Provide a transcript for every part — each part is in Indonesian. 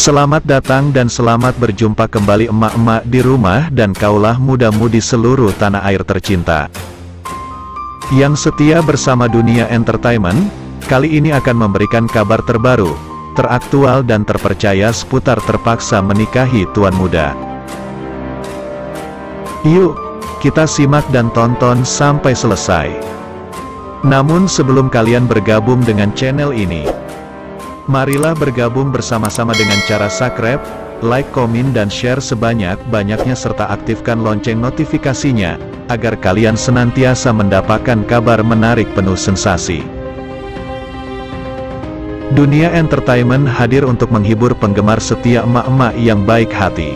Selamat datang dan selamat berjumpa kembali emak-emak di rumah dan kaulah muda-mudi seluruh tanah air tercinta yang setia bersama Dunia Entertainment. Kali ini akan memberikan kabar terbaru, teraktual dan terpercaya seputar terpaksa menikahi tuan muda. Yuk, kita simak dan tonton sampai selesai. Namun sebelum kalian bergabung dengan channel ini, marilah bergabung bersama-sama dengan cara subscribe, like, komen dan share sebanyak-banyaknya serta aktifkan lonceng notifikasinya, agar kalian senantiasa mendapatkan kabar menarik penuh sensasi. Dunia Entertainment hadir untuk menghibur penggemar setia emak-emak yang baik hati.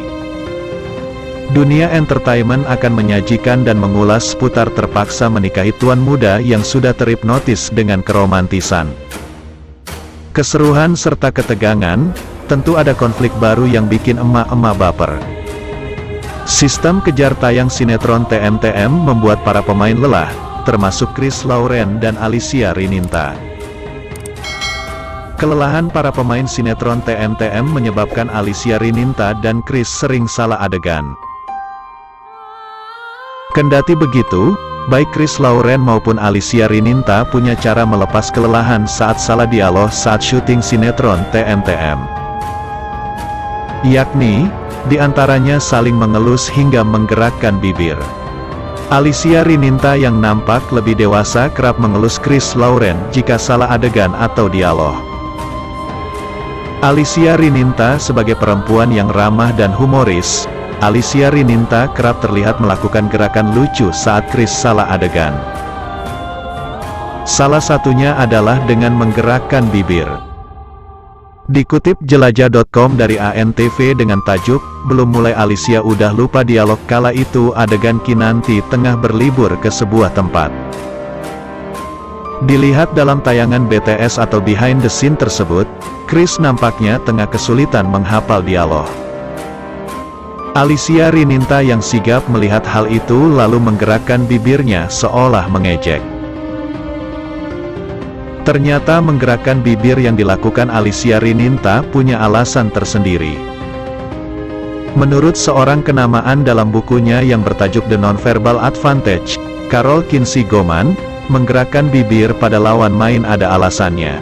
Dunia Entertainment akan menyajikan dan mengulas seputar terpaksa menikahi tuan muda yang sudah terhipnotis dengan keromantisan, keseruan serta ketegangan. Tentu ada konflik baru yang bikin emak-emak baper. Sistem kejar tayang sinetron TMTM membuat para pemain lelah, termasuk Chris Lauren dan Alicia Rininta. Kelelahan para pemain sinetron TMTM menyebabkan Alicia Rininta dan Chris sering salah adegan. Kendati begitu, baik Chris Lauren maupun Alicia Rininta punya cara melepas kelelahan saat salah dialog saat syuting sinetron TMTM. Yakni, diantaranya saling mengelus hingga menggerakkan bibir. Alicia Rininta yang nampak lebih dewasa kerap mengelus Chris Lauren jika salah adegan atau dialog. Alicia Rininta sebagai perempuan yang ramah dan humoris, Alicia Rininta kerap terlihat melakukan gerakan lucu saat Chris salah adegan. Salah satunya adalah dengan menggerakkan bibir. Dikutip jelajah.com dari ANTV dengan tajuk, "Belum mulai Alicia udah lupa dialog kala itu adegan Kinanti tengah berlibur ke sebuah tempat." Dilihat dalam tayangan BTS atau behind the scene tersebut, Chris nampaknya tengah kesulitan menghafal dialog. Alicia Rininta yang sigap melihat hal itu lalu menggerakkan bibirnya seolah mengejek. Ternyata menggerakkan bibir yang dilakukan Alicia Rininta punya alasan tersendiri. Menurut seorang kenamaan dalam bukunya yang bertajuk The Nonverbal Advantage, Carol Kinsey Goman, menggerakkan bibir pada lawan main ada alasannya.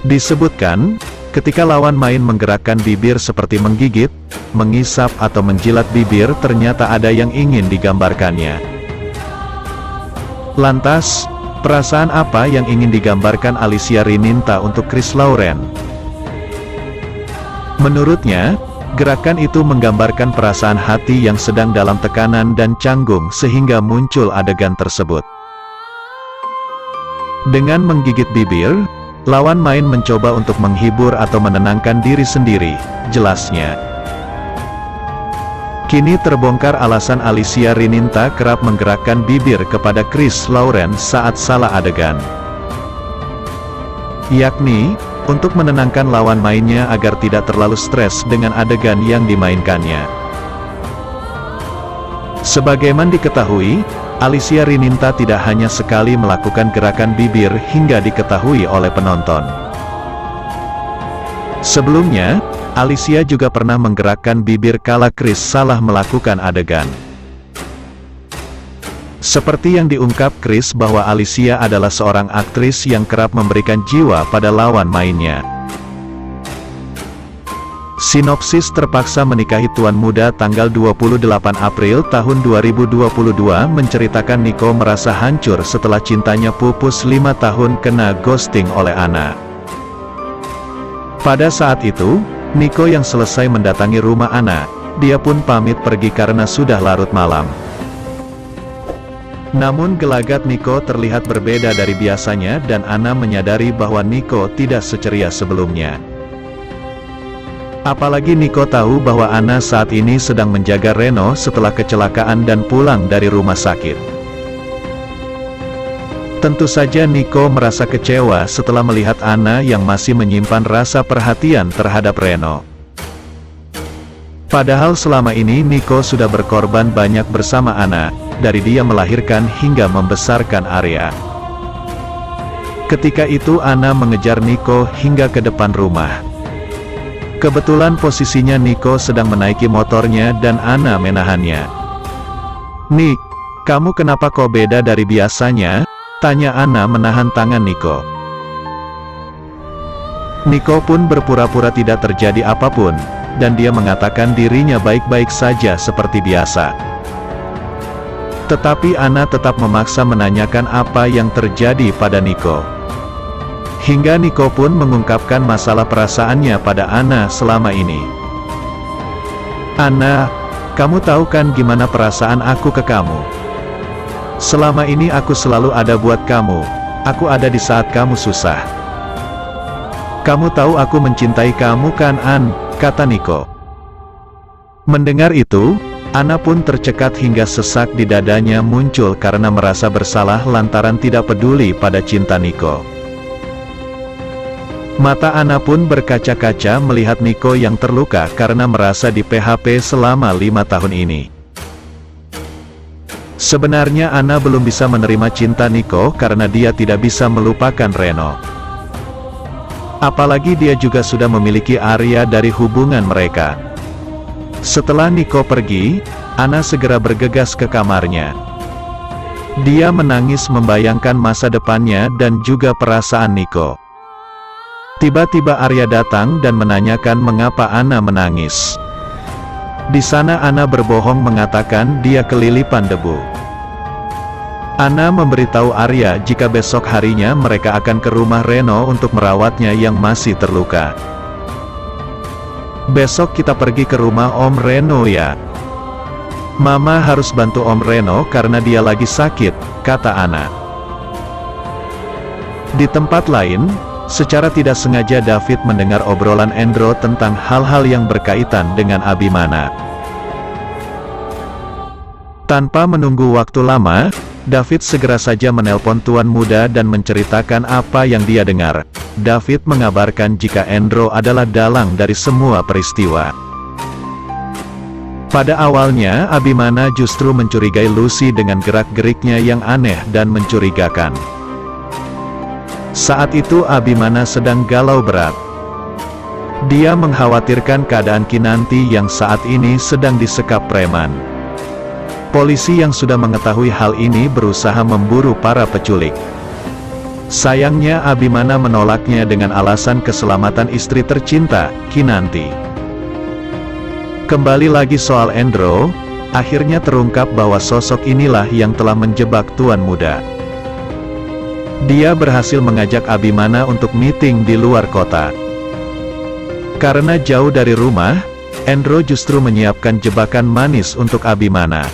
Disebutkan, ketika lawan main menggerakkan bibir seperti menggigit, mengisap atau menjilat bibir, ternyata ada yang ingin digambarkannya. Lantas, perasaan apa yang ingin digambarkan Alicia Rininta untuk Chris Lauren? Menurutnya, gerakan itu menggambarkan perasaan hati yang sedang dalam tekanan dan canggung sehingga muncul adegan tersebut. Dengan menggigit bibir, lawan main mencoba untuk menghibur atau menenangkan diri sendiri, jelasnya. Kini terbongkar alasan Alicia Rininta kerap menggerakkan bibir kepada Chris Lauren saat salah adegan. Yakni, untuk menenangkan lawan mainnya agar tidak terlalu stres dengan adegan yang dimainkannya. Sebagaimana diketahui, Alicia Rininta tidak hanya sekali melakukan gerakan bibir hingga diketahui oleh penonton. Sebelumnya, Alicia juga pernah menggerakkan bibir kala Chris salah melakukan adegan. Seperti yang diungkap Chris bahwa Alicia adalah seorang aktris yang kerap memberikan jiwa pada lawan mainnya. Sinopsis terpaksa menikahi tuan muda tanggal 28 April tahun 2022 menceritakan Nico merasa hancur setelah cintanya pupus 5 tahun kena ghosting oleh Anna. Pada saat itu, Nico yang selesai mendatangi rumah Anna, dia pun pamit pergi karena sudah larut malam. Namun gelagat Nico terlihat berbeda dari biasanya dan Anna menyadari bahwa Nico tidak seceria sebelumnya. Apalagi Nico tahu bahwa Anna saat ini sedang menjaga Reno setelah kecelakaan dan pulang dari rumah sakit. Tentu saja Nico merasa kecewa setelah melihat Anna yang masih menyimpan rasa perhatian terhadap Reno. Padahal selama ini Nico sudah berkorban banyak bersama Anna, dari dia melahirkan hingga membesarkan Arya. Ketika itu Anna mengejar Nico hingga ke depan rumah. Kebetulan posisinya Niko sedang menaiki motornya dan Ana menahannya. "Nik, kamu kenapa kok beda dari biasanya?" tanya Ana menahan tangan Niko. Niko pun berpura-pura tidak terjadi apapun, dan dia mengatakan dirinya baik-baik saja seperti biasa. Tetapi Ana tetap memaksa menanyakan apa yang terjadi pada Niko. Hingga Niko pun mengungkapkan masalah perasaannya pada Ana selama ini. "Ana, kamu tahu kan gimana perasaan aku ke kamu? Selama ini aku selalu ada buat kamu, aku ada di saat kamu susah. Kamu tahu aku mencintai kamu kan, An?" kata Niko. Mendengar itu, Ana pun tercekat hingga sesak di dadanya muncul karena merasa bersalah lantaran tidak peduli pada cinta Niko. Mata Ana pun berkaca-kaca melihat Niko yang terluka karena merasa di PHP selama 5 tahun ini. Sebenarnya Ana belum bisa menerima cinta Niko karena dia tidak bisa melupakan Reno. Apalagi dia juga sudah memiliki Arya dari hubungan mereka. Setelah Niko pergi, Ana segera bergegas ke kamarnya. Dia menangis membayangkan masa depannya dan juga perasaan Niko. Tiba-tiba Arya datang dan menanyakan mengapa Ana menangis. Di sana Ana berbohong mengatakan dia kelilipan debu. Ana memberitahu Arya jika besok harinya mereka akan ke rumah Reno untuk merawatnya yang masih terluka. "Besok kita pergi ke rumah Om Reno ya. Mama harus bantu Om Reno karena dia lagi sakit," kata Ana. Di tempat lain, secara tidak sengaja David mendengar obrolan Endro tentang hal-hal yang berkaitan dengan Abimana. Tanpa menunggu waktu lama, David segera saja menelpon Tuan Muda dan menceritakan apa yang dia dengar. David mengabarkan jika Endro adalah dalang dari semua peristiwa. Pada awalnya Abimana justru mencurigai Lucy dengan gerak-geriknya yang aneh dan mencurigakan. Saat itu Abimana sedang galau berat. Dia mengkhawatirkan keadaan Kinanti yang saat ini sedang disekap preman. Polisi yang sudah mengetahui hal ini berusaha memburu para penculik. Sayangnya Abimana menolaknya dengan alasan keselamatan istri tercinta, Kinanti. Kembali lagi soal Endro, akhirnya terungkap bahwa sosok inilah yang telah menjebak Tuan Muda. Dia berhasil mengajak Abimana untuk meeting di luar kota. Karena jauh dari rumah, Endro justru menyiapkan jebakan manis untuk Abimana.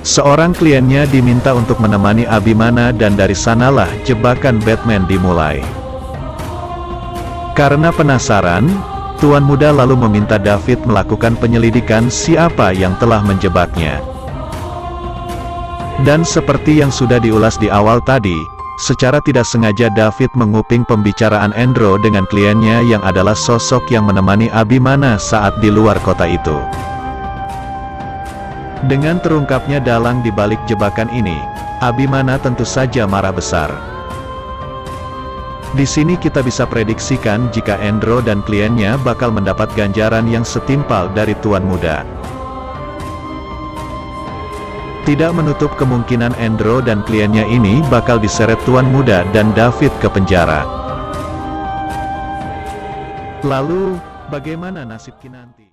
Seorang kliennya diminta untuk menemani Abimana dan dari sanalah jebakan Batman dimulai. Karena penasaran, Tuan Muda lalu meminta David melakukan penyelidikan siapa yang telah menjebaknya. Dan seperti yang sudah diulas di awal tadi, secara tidak sengaja David menguping pembicaraan Endro dengan kliennya yang adalah sosok yang menemani Abimana saat di luar kota itu. Dengan terungkapnya dalang di balik jebakan ini, Abimana tentu saja marah besar. Di sini kita bisa prediksikan jika Endro dan kliennya bakal mendapat ganjaran yang setimpal dari Tuan Muda. Tidak menutup kemungkinan Endro dan kliennya ini bakal diseret Tuan Muda dan David ke penjara. Lalu, bagaimana nasib Kinanti?